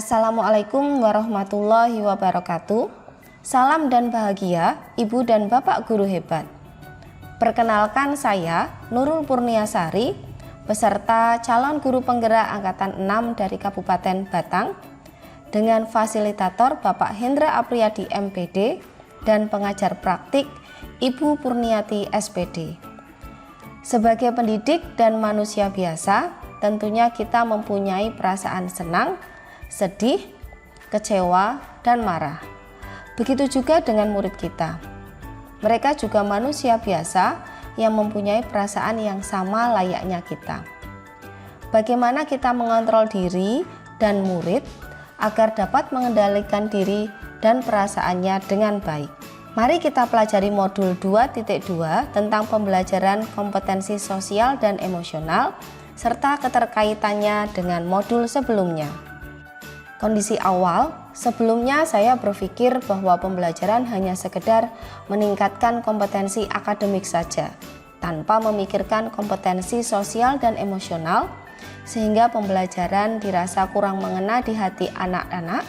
Assalamualaikum warahmatullahi wabarakatuh. Salam dan bahagia Ibu dan Bapak guru hebat. Perkenalkan, saya Nurul Purniasari, peserta calon guru penggerak angkatan 6 dari Kabupaten Batang, dengan fasilitator Bapak Hendra Apriyadi MPD dan pengajar praktik Ibu Purniati SPD. Sebagai pendidik dan manusia biasa, tentunya kita mempunyai perasaan senang, sedih, kecewa, dan marah. Begitu juga dengan murid kita. Mereka juga manusia biasa yang mempunyai perasaan yang sama layaknya kita. Bagaimana kita mengontrol diri dan murid agar dapat mengendalikan diri dan perasaannya dengan baik? Mari kita pelajari modul 2.2 tentang pembelajaran kompetensi sosial dan emosional serta keterkaitannya dengan modul sebelumnya. Kondisi awal, sebelumnya saya berpikir bahwa pembelajaran hanya sekedar meningkatkan kompetensi akademik saja, tanpa memikirkan kompetensi sosial dan emosional, sehingga pembelajaran dirasa kurang mengena di hati anak-anak,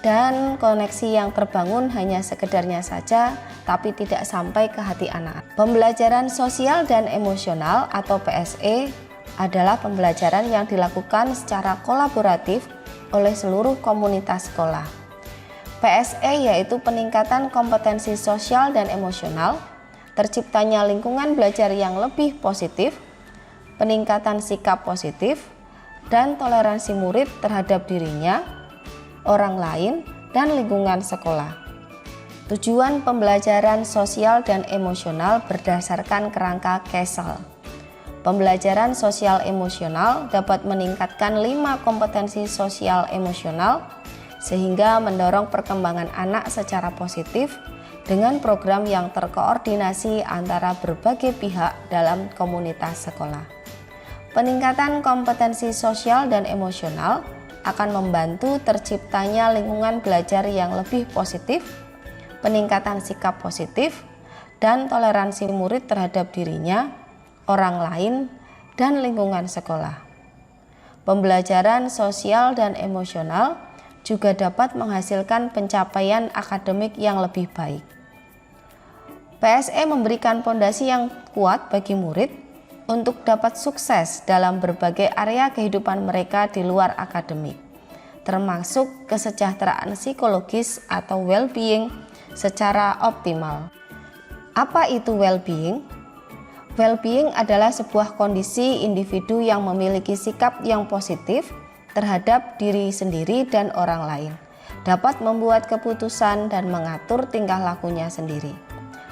dan koneksi yang terbangun hanya sekedarnya saja, tapi tidak sampai ke hati anak. Pembelajaran sosial dan emosional atau PSE adalah pembelajaran yang dilakukan secara kolaboratif oleh seluruh komunitas sekolah. PSE yaitu peningkatan kompetensi sosial dan emosional, terciptanya lingkungan belajar yang lebih positif, peningkatan sikap positif, dan toleransi murid terhadap dirinya, orang lain, dan lingkungan sekolah. Tujuan pembelajaran sosial dan emosional berdasarkan kerangka Kessel. Pembelajaran sosial emosional dapat meningkatkan 5 kompetensi sosial emosional sehingga mendorong perkembangan anak secara positif dengan program yang terkoordinasi antara berbagai pihak dalam komunitas sekolah. Peningkatan kompetensi sosial dan emosional akan membantu terciptanya lingkungan belajar yang lebih positif, peningkatan sikap positif, dan toleransi murid terhadap dirinya, orang lain, dan lingkungan sekolah. Pembelajaran sosial dan emosional juga dapat menghasilkan pencapaian akademik yang lebih baik. PSE memberikan fondasi yang kuat bagi murid untuk dapat sukses dalam berbagai area kehidupan mereka di luar akademik, termasuk kesejahteraan psikologis atau well-being secara optimal. Apa itu well-being? Well-being adalah sebuah kondisi individu yang memiliki sikap yang positif terhadap diri sendiri dan orang lain, dapat membuat keputusan dan mengatur tingkah lakunya sendiri,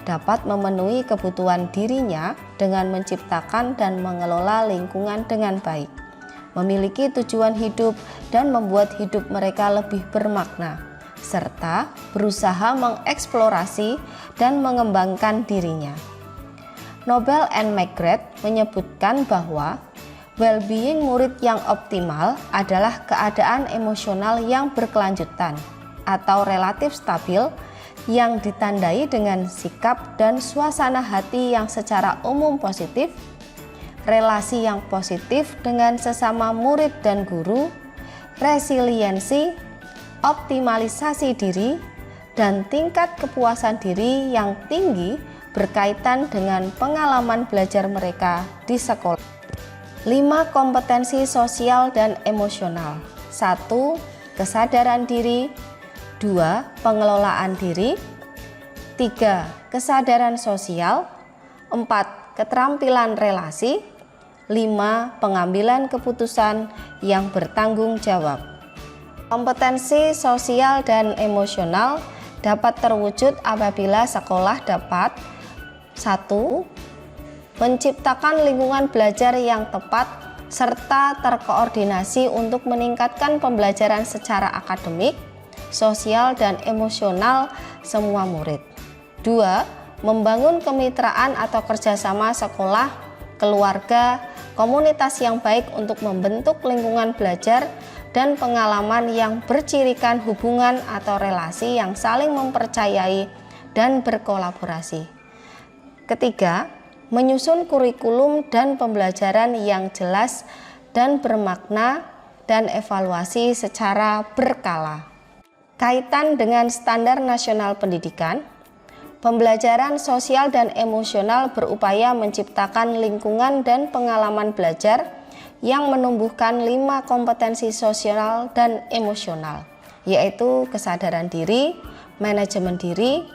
dapat memenuhi kebutuhan dirinya dengan menciptakan dan mengelola lingkungan dengan baik, memiliki tujuan hidup dan membuat hidup mereka lebih bermakna, serta berusaha mengeksplorasi dan mengembangkan dirinya. Nobel and McGrath menyebutkan bahwa well-being murid yang optimal adalah keadaan emosional yang berkelanjutan atau relatif stabil yang ditandai dengan sikap dan suasana hati yang secara umum positif, relasi yang positif dengan sesama murid dan guru, resiliensi, optimalisasi diri, dan tingkat kepuasan diri yang tinggi berkaitan dengan pengalaman belajar mereka di sekolah. 5 kompetensi sosial dan emosional. 1. Kesadaran diri. 2. Pengelolaan diri. 3. Kesadaran sosial. 4. Keterampilan relasi. 5. Pengambilan keputusan yang bertanggung jawab. Kompetensi sosial dan emosional dapat terwujud apabila sekolah dapat 1. Menciptakan lingkungan belajar yang tepat serta terkoordinasi untuk meningkatkan pembelajaran secara akademik, sosial, dan emosional semua murid. 2. Membangun kemitraan atau kerjasama sekolah, keluarga, komunitas yang baik untuk membentuk lingkungan belajar dan pengalaman yang bercirikan hubungan atau relasi yang saling mempercayai dan berkolaborasi. Ketiga, menyusun kurikulum dan pembelajaran yang jelas dan bermakna dan evaluasi secara berkala. Kaitan dengan standar nasional pendidikan, pembelajaran sosial dan emosional berupaya menciptakan lingkungan dan pengalaman belajar yang menumbuhkan 5 kompetensi sosial dan emosional, yaitu kesadaran diri, manajemen diri,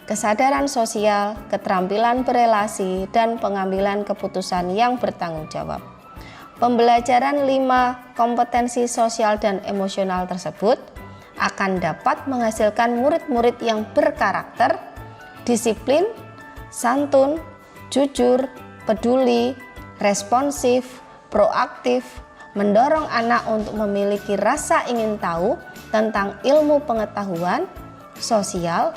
kesadaran sosial, keterampilan berelasi, dan pengambilan keputusan yang bertanggung jawab. Pembelajaran 5 kompetensi sosial dan emosional tersebut akan dapat menghasilkan murid-murid yang berkarakter, disiplin, santun, jujur, peduli, responsif, proaktif, mendorong anak untuk memiliki rasa ingin tahu tentang ilmu pengetahuan, sosial,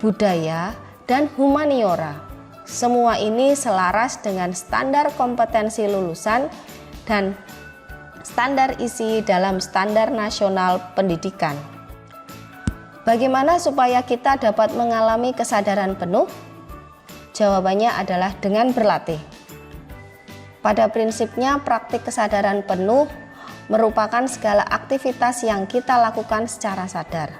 budaya, dan humaniora. Semua ini selaras dengan standar kompetensi lulusan dan standar isi dalam standar nasional pendidikan. Bagaimana supaya kita dapat mengalami kesadaran penuh? Jawabannya adalah dengan berlatih. Pada prinsipnya, praktik kesadaran penuh merupakan segala aktivitas yang kita lakukan secara sadar.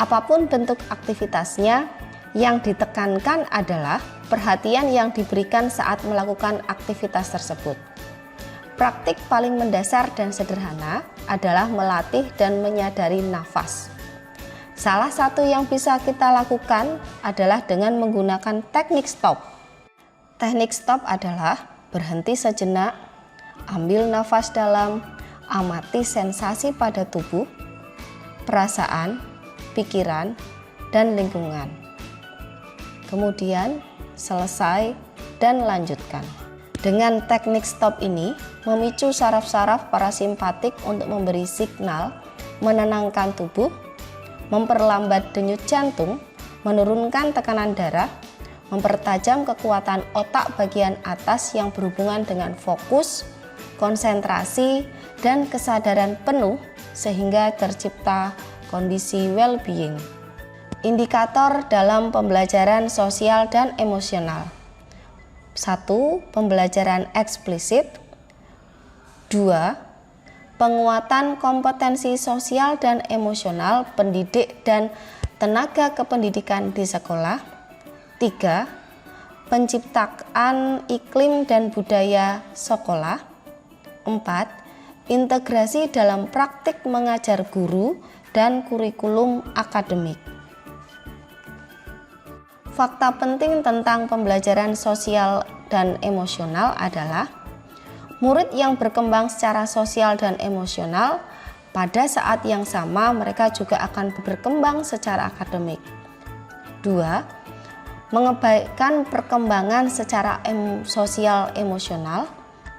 Apapun bentuk aktivitasnya, yang ditekankan adalah perhatian yang diberikan saat melakukan aktivitas tersebut. Praktik paling mendasar dan sederhana adalah melatih dan menyadari nafas. Salah satu yang bisa kita lakukan adalah dengan menggunakan teknik stop. Teknik stop adalah berhenti sejenak, ambil nafas dalam, amati sensasi pada tubuh, perasaan, pikiran, dan lingkungan. Kemudian selesai dan lanjutkan. Dengan teknik stop ini memicu saraf-saraf parasimpatik untuk memberi signal menenangkan tubuh, memperlambat denyut jantung, menurunkan tekanan darah, mempertajam kekuatan otak bagian atas yang berhubungan dengan fokus, konsentrasi, dan kesadaran penuh sehingga tercipta kondisi well-being. Indikator dalam pembelajaran sosial dan emosional. 1. Pembelajaran eksplisit. 2. Penguatan kompetensi sosial dan emosional pendidik dan tenaga kependidikan di sekolah. 3. Penciptaan iklim dan budaya sekolah. 4. Integrasi dalam praktik mengajar guru dan kurikulum akademik. Fakta penting tentang pembelajaran sosial dan emosional adalah murid yang berkembang secara sosial dan emosional, pada saat yang sama mereka juga akan berkembang secara akademik. 2. Mengabaikan perkembangan secara sosial emosional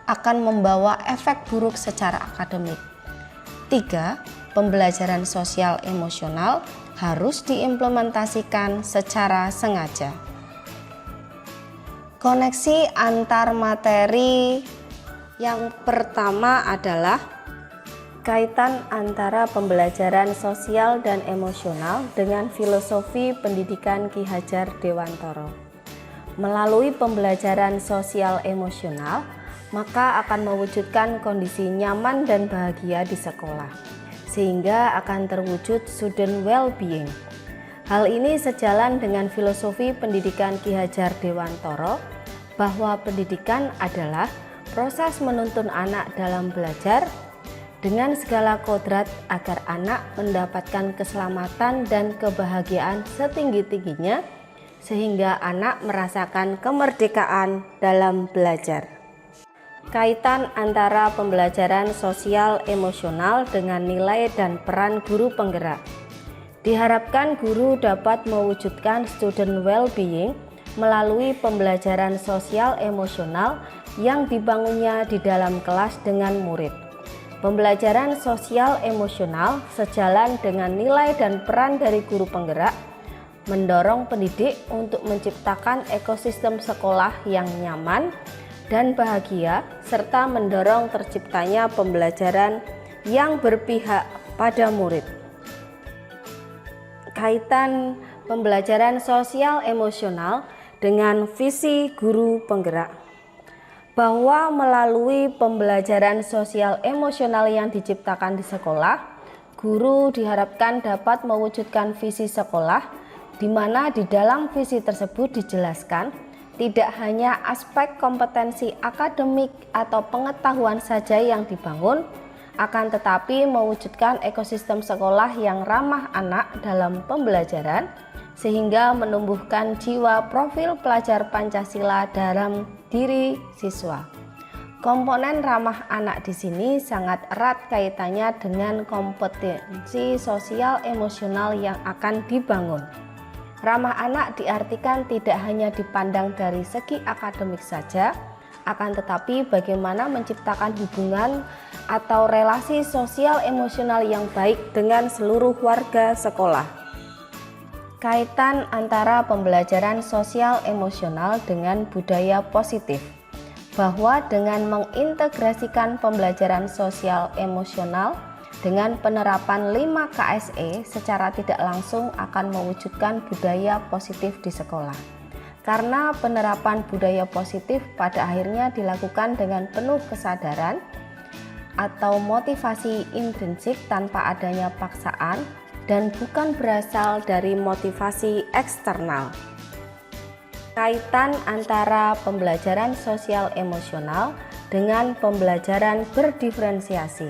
akan membawa efek buruk secara akademik. 3. Pembelajaran sosial emosional harus diimplementasikan secara sengaja. Koneksi antar materi yang pertama adalah kaitan antara pembelajaran sosial dan emosional dengan filosofi pendidikan Ki Hajar Dewantara. Melalui pembelajaran sosial emosional, maka akan mewujudkan kondisi nyaman dan bahagia di sekolah, sehingga akan terwujud student well-being. Hal ini sejalan dengan filosofi pendidikan Ki Hajar Dewantara bahwa pendidikan adalah proses menuntun anak dalam belajar dengan segala kodrat agar anak mendapatkan keselamatan dan kebahagiaan setinggi-tingginya sehingga anak merasakan kemerdekaan dalam belajar. Kaitan antara pembelajaran sosial emosional dengan nilai dan peran guru penggerak. Diharapkan guru dapat mewujudkan student well-being melalui pembelajaran sosial emosional yang dibangunnya di dalam kelas dengan murid. Pembelajaran sosial emosional sejalan dengan nilai dan peran dari guru penggerak, mendorong pendidik untuk menciptakan ekosistem sekolah yang nyaman dan bahagia, serta mendorong terciptanya pembelajaran yang berpihak pada murid. Kaitan pembelajaran sosial emosional dengan visi guru penggerak. bahwa melalui pembelajaran sosial emosional yang diciptakan di sekolah, guru diharapkan dapat mewujudkan visi sekolah, di mana di dalam visi tersebut dijelaskan tidak hanya aspek kompetensi akademik atau pengetahuan saja yang dibangun, akan tetapi mewujudkan ekosistem sekolah yang ramah anak dalam pembelajaran, sehingga menumbuhkan jiwa profil pelajar Pancasila dalam diri siswa. Komponen ramah anak di sini sangat erat kaitannya dengan kompetensi sosial emosional yang akan dibangun. Ramah anak diartikan tidak hanya dipandang dari segi akademik saja, akan tetapi bagaimana menciptakan hubungan atau relasi sosial emosional yang baik dengan seluruh warga sekolah. Kaitan antara pembelajaran sosial emosional dengan budaya positif, bahwa dengan mengintegrasikan pembelajaran sosial emosional dengan penerapan 5 KSE secara tidak langsung akan mewujudkan budaya positif di sekolah. Karena penerapan budaya positif pada akhirnya dilakukan dengan penuh kesadaran atau motivasi intrinsik tanpa adanya paksaan dan bukan berasal dari motivasi eksternal. Kaitan antara pembelajaran sosial emosional dengan pembelajaran berdiferensiasi.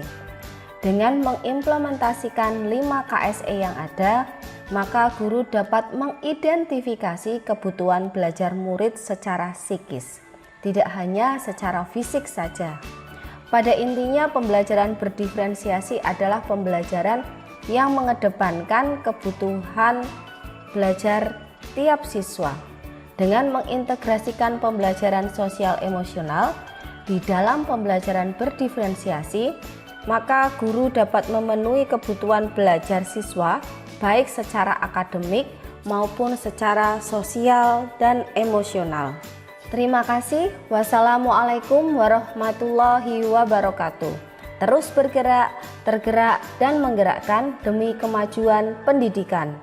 Dengan mengimplementasikan 5 KSE yang ada, maka guru dapat mengidentifikasi kebutuhan belajar murid secara psikis, tidak hanya secara fisik saja. Pada intinya, pembelajaran berdiferensiasi adalah pembelajaran yang mengedepankan kebutuhan belajar tiap siswa. Dengan mengintegrasikan pembelajaran sosial emosional di dalam pembelajaran berdiferensiasi, maka guru dapat memenuhi kebutuhan belajar siswa baik secara akademik maupun secara sosial dan emosional. Terima kasih. Wassalamualaikum warahmatullahi wabarakatuh. Terus bergerak, tergerak, dan menggerakkan demi kemajuan pendidikan.